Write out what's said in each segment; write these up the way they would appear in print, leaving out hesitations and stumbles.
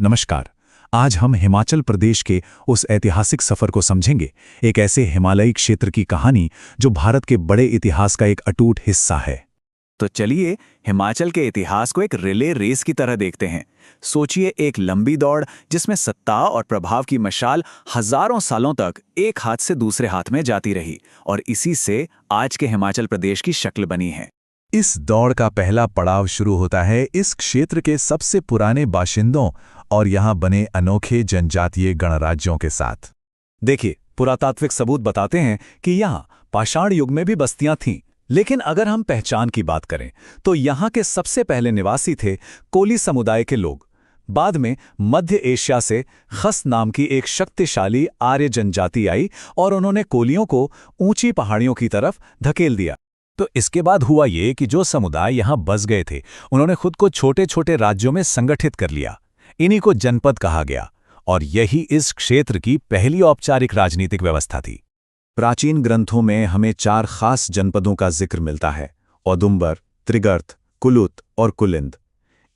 नमस्कार। आज हम हिमाचल प्रदेश के उस ऐतिहासिक सफर को समझेंगे, एक ऐसे हिमालयी क्षेत्र की कहानी जो भारत के बड़े इतिहास का एक अटूट हिस्सा है। तो चलिए हिमाचल के इतिहास को एक रिले रेस की तरह देखते हैं। सोचिए एक लंबी दौड़ जिसमें सत्ता और प्रभाव की मशाल हजारों सालों तक एक हाथ से दूसरे हाथ में जाती रही और इसी से आज के हिमाचल प्रदेश की शक्ल बनी है। इस दौड़ का पहला पड़ाव शुरू होता है इस क्षेत्र के सबसे पुराने बाशिंदों और यहाँ बने अनोखे जनजातीय गणराज्यों के साथ। देखिए, पुरातात्विक सबूत बताते हैं कि यहाँ पाषाण युग में भी बस्तियां थीं, लेकिन अगर हम पहचान की बात करें तो यहाँ के सबसे पहले निवासी थे कोली समुदाय के लोग। बाद में मध्य एशिया से खस नाम की एक शक्तिशाली आर्य जनजाति आई और उन्होंने कोलियों को ऊंची पहाड़ियों की तरफ धकेल दिया। तो इसके बाद हुआ ये कि जो समुदाय यहाँ बस गए थे उन्होंने खुद को छोटे छोटे राज्यों में संगठित कर लिया। इन्हीं को जनपद कहा गया और यही इस क्षेत्र की पहली औपचारिक राजनीतिक व्यवस्था थी। प्राचीन ग्रंथों में हमें 4 खास जनपदों का जिक्र मिलता है: औदुंबर, त्रिगर्त, कुलुत और कुलिंद।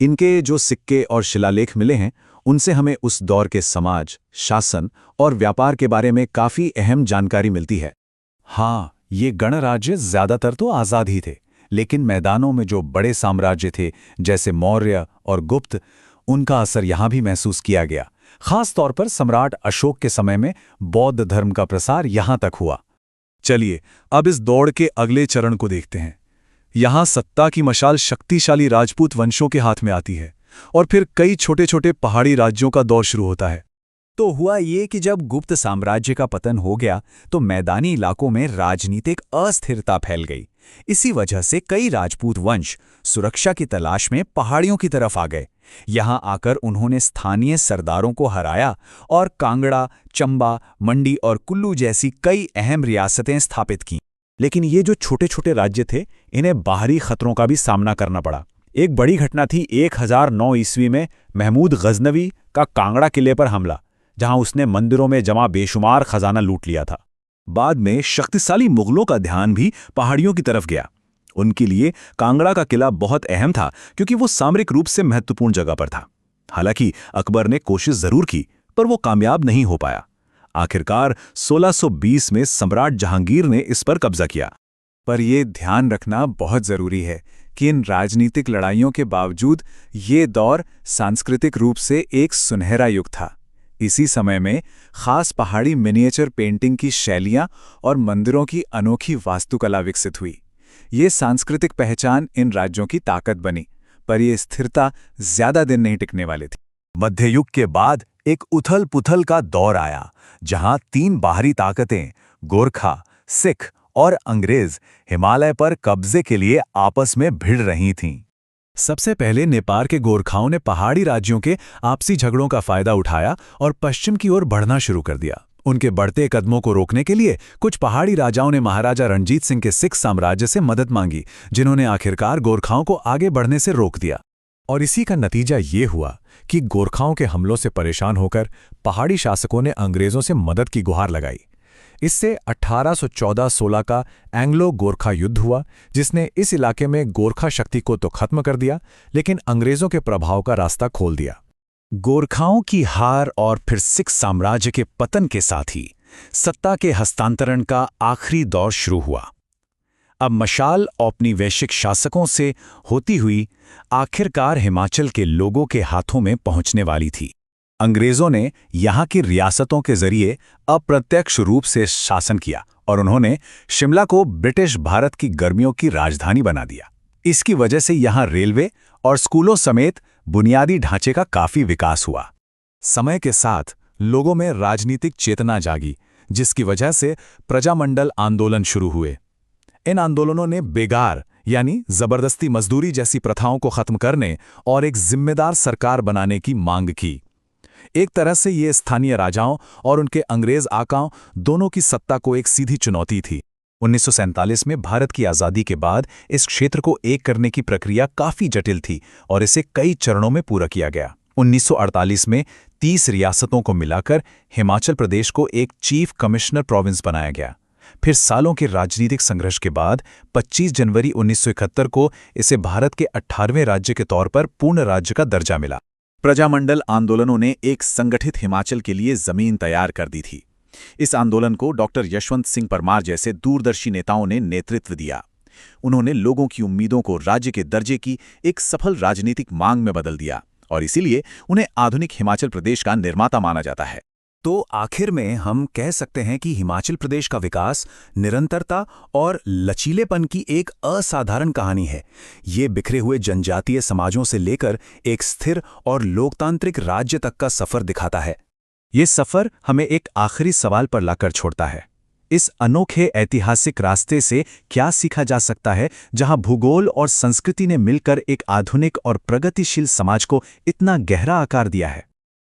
इनके जो सिक्के और शिलालेख मिले हैं उनसे हमें उस दौर के समाज, शासन और व्यापार के बारे में काफ़ी अहम जानकारी मिलती है। हाँ, ये गणराज्य ज्यादातर तो आज़ाद ही थे, लेकिन मैदानों में जो बड़े साम्राज्य थे जैसे मौर्य और गुप्त, उनका असर यहाँ भी महसूस किया गया। खास तौर पर सम्राट अशोक के समय में बौद्ध धर्म का प्रसार यहाँ तक हुआ। चलिए अब इस दौड़ के अगले चरण को देखते हैं। यहाँ सत्ता की मशाल शक्तिशाली राजपूत वंशों के हाथ में आती है और फिर कई छोटे छोटे पहाड़ी राज्यों का दौर शुरू होता है। तो हुआ ये कि जब गुप्त साम्राज्य का पतन हो गया तो मैदानी इलाकों में राजनीतिक अस्थिरता फैल गई। इसी वजह से कई राजपूत वंश सुरक्षा की तलाश में पहाड़ियों की तरफ आ गए। यहाँ आकर उन्होंने स्थानीय सरदारों को हराया और कांगड़ा, चंबा, मंडी और कुल्लू जैसी कई अहम रियासतें स्थापित कीं। लेकिन ये जो छोटे छोटे राज्य थे, इन्हें बाहरी खतरों का भी सामना करना पड़ा। एक बड़ी घटना थी 1009 ईस्वी में महमूद गजनवी का कांगड़ा किले पर हमला, जहां उसने मंदिरों में जमा बेशुमार खजाना लूट लिया था। बाद में शक्तिशाली मुगलों का ध्यान भी पहाड़ियों की तरफ गया। उनके लिए कांगड़ा का किला बहुत अहम था क्योंकि वो सामरिक रूप से महत्वपूर्ण जगह पर था। हालांकि अकबर ने कोशिश जरूर की पर वो कामयाब नहीं हो पाया। आखिरकार 1620 में सम्राट जहांगीर ने इस पर कब्जा किया। पर यह ध्यान रखना बहुत जरूरी है कि इन राजनीतिक लड़ाइयों के बावजूद ये दौर सांस्कृतिक रूप से एक सुनहरा युग था। इसी समय में खास पहाड़ी मिनिएचर पेंटिंग की शैलियां और मंदिरों की अनोखी वास्तुकला विकसित हुई। ये सांस्कृतिक पहचान इन राज्यों की ताकत बनी, पर यह स्थिरता ज्यादा दिन नहीं टिकने वाली थी। मध्ययुग के बाद एक उथल-पुथल का दौर आया, जहां 3 बाहरी ताकतें गोरखा, सिख और अंग्रेज हिमालय पर कब्जे के लिए आपस में भिड़ रही थीं। सबसे पहले नेपाल के गोरखाओं ने पहाड़ी राज्यों के आपसी झगड़ों का फायदा उठाया और पश्चिम की ओर बढ़ना शुरू कर दिया। उनके बढ़ते कदमों को रोकने के लिए कुछ पहाड़ी राजाओं ने महाराजा रणजीत सिंह के सिख साम्राज्य से मदद मांगी, जिन्होंने आखिरकार गोरखाओं को आगे बढ़ने से रोक दिया। और इसी का नतीजा ये हुआ कि गोरखाओं के हमलों से परेशान होकर पहाड़ी शासकों ने अंग्रेजों से मदद की गुहार लगाई। इससे 1814-16 का एंग्लो गोरखा युद्ध हुआ, जिसने इस इलाके में गोरखा शक्ति को तो खत्म कर दिया, लेकिन अंग्रेजों के प्रभाव का रास्ता खोल दिया। गोरखाओं की हार और फिर सिख साम्राज्य के पतन के साथ ही सत्ता के हस्तांतरण का आखिरी दौर शुरू हुआ। अब मशाल औपनिवेशिक शासकों से होती हुई आखिरकार हिमाचल के लोगों के हाथों में पहुंचने वाली थी। अंग्रेजों ने यहाँ की रियासतों के जरिए अप्रत्यक्ष रूप से शासन किया और उन्होंने शिमला को ब्रिटिश भारत की गर्मियों की राजधानी बना दिया। इसकी वजह से यहाँ रेलवे और स्कूलों समेत बुनियादी ढांचे का काफी विकास हुआ। समय के साथ लोगों में राजनीतिक चेतना जागी, जिसकी वजह से प्रजामंडल आंदोलन शुरू हुए। इन आंदोलनों ने बेगार यानी जबरदस्ती मजदूरी जैसी प्रथाओं को खत्म करने और एक जिम्मेदार सरकार बनाने की मांग की। एक तरह से ये स्थानीय राजाओं और उनके अंग्रेज आकाओं दोनों की सत्ता को एक सीधी चुनौती थी। 1947 में भारत की आज़ादी के बाद इस क्षेत्र को एक करने की प्रक्रिया काफ़ी जटिल थी और इसे कई चरणों में पूरा किया गया। 1948 में 30 रियासतों को मिलाकर हिमाचल प्रदेश को एक चीफ कमिश्नर प्रोविंस बनाया गया। फिर सालों के राजनीतिक संघर्ष के बाद 25 जनवरी 1971 को इसे भारत के 18वें राज्य के तौर पर पूर्ण राज्य का दर्जा मिला। प्रजामंडल आंदोलनों ने एक संगठित हिमाचल के लिए जमीन तैयार कर दी थी। इस आंदोलन को डॉक्टर यशवंत सिंह परमार जैसे दूरदर्शी नेताओं ने नेतृत्व दिया। उन्होंने लोगों की उम्मीदों को राज्य के दर्जे की एक सफल राजनीतिक मांग में बदल दिया और इसीलिए उन्हें आधुनिक हिमाचल प्रदेश का निर्माता माना जाता है। तो आखिर में हम कह सकते हैं कि हिमाचल प्रदेश का विकास निरंतरता और लचीलेपन की एक असाधारण कहानी है। ये बिखरे हुए जनजातीय समाजों से लेकर एक स्थिर और लोकतांत्रिक राज्य तक का सफर दिखाता है। ये सफर हमें एक आखिरी सवाल पर लाकर छोड़ता है। इस अनोखे ऐतिहासिक रास्ते से क्या सीखा जा सकता है, जहां भूगोल और संस्कृति ने मिलकर एक आधुनिक और प्रगतिशील समाज को इतना गहरा आकार दिया है?